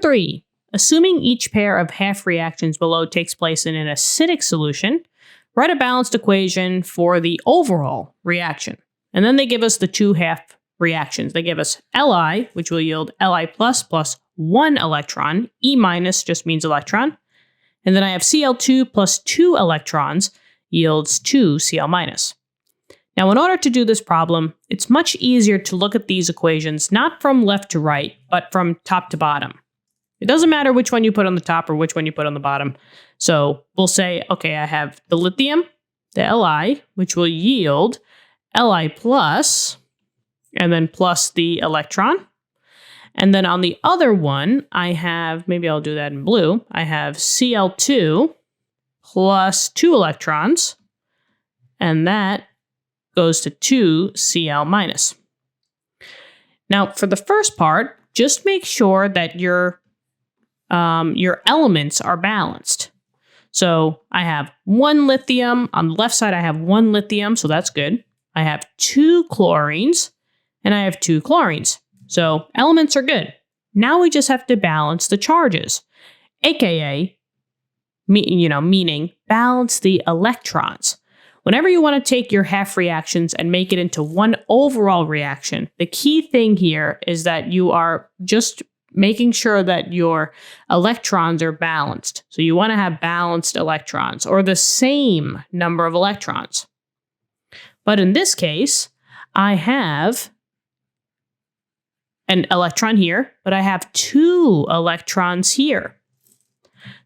3, assuming each pair of half reactions below takes place in an acidic solution, write a balanced equation for the overall reaction. And then they give us the two half reactions. They give us Li, which will yield Li plus 1 electron. E minus just means electron. And then I have Cl2 plus 2 electrons yields 2 Cl minus. Now, in order to do this problem, it's much easier to look at these equations not from left to right, but from top to bottom. It doesn't matter which one you put on the top or which one you put on the bottom. So we'll say, okay, I have the lithium, the Li, which will yield Li plus, and then plus the electron. And then on the other one, I have, maybe I'll do that in blue, I have Cl2 plus 2 electrons, and that goes to 2 Cl minus. Now, for the first part, just make sure that your elements are balanced. So I have 1 lithium. On the left side, I have 1 lithium, so that's good. I have 2 chlorines, and I have 2 chlorines. So elements are good. Now we just have to balance the charges, aka, meaning balance the electrons. Whenever you want to take your half reactions and make it into one overall reaction, the key thing here is that you are just making sure that your electrons are balanced. So you want to have balanced electrons or the same number of electrons. But in this case, I have an electron here, but I have 2 electrons here.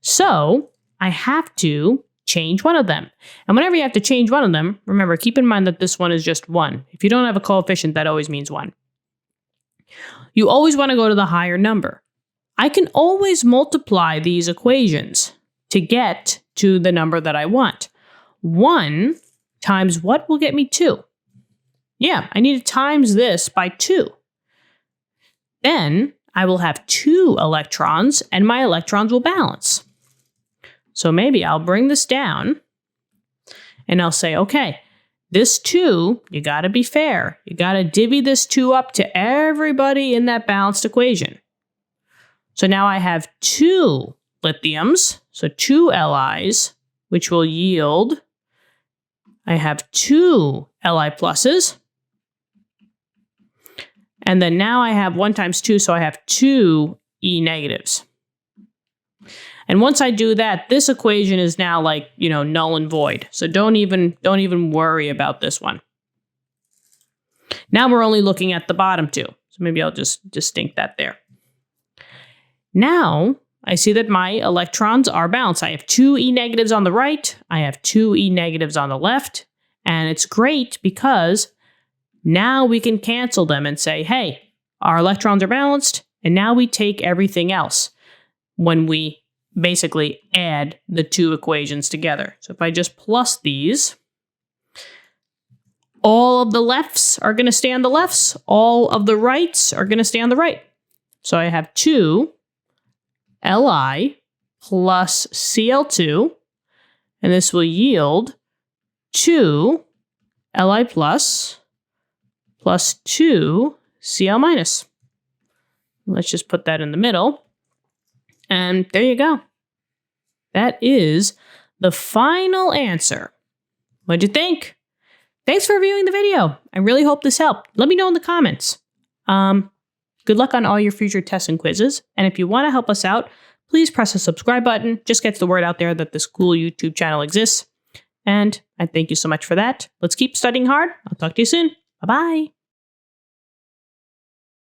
So I have to change one of them. And whenever you have to change one of them, remember, keep in mind that this one is just 1. If you don't have a coefficient, that always means 1. You always want to go to the higher number. I can always multiply these equations to get to the number that I want. 1 times what will get me 2? Yeah, I need to times this by 2. Then I will have 2 electrons, and my electrons will balance. So maybe I'll bring this down, and I'll say, okay, this 2, you got to be fair. You got to divvy this 2 up to everybody in that balanced equation. So now I have 2 lithiums, so 2 Lis, which will yield, I have 2 Li pluses. And then now I have 1 times 2, so I have 2 E negatives. And once I do that, this equation is now like, null and void. So don't even worry about this one. Now we're only looking at the bottom 2. So maybe I'll just distinct that there. Now I see that my electrons are balanced. I have 2 E negatives on the right. I have 2 E negatives on the left. And it's great because now we can cancel them and say, hey, our electrons are balanced. And now we take everything else when we basically add the 2 equations together. So if I just plus these, all of the lefts are going to stay on the lefts. All of the rights are going to stay on the right. So I have 2 Li plus Cl2, and this will yield 2 Li plus 2 Cl minus. Let's just put that in the middle. And there you go. That is the final answer. What'd you think? Thanks for viewing the video. I really hope this helped. Let me know in the comments. Good luck on all your future tests and quizzes. And if you want to help us out, please press the subscribe button. Just gets the word out there that this cool YouTube channel exists. And I thank you so much for that. Let's keep studying hard. I'll talk to you soon. Bye-bye.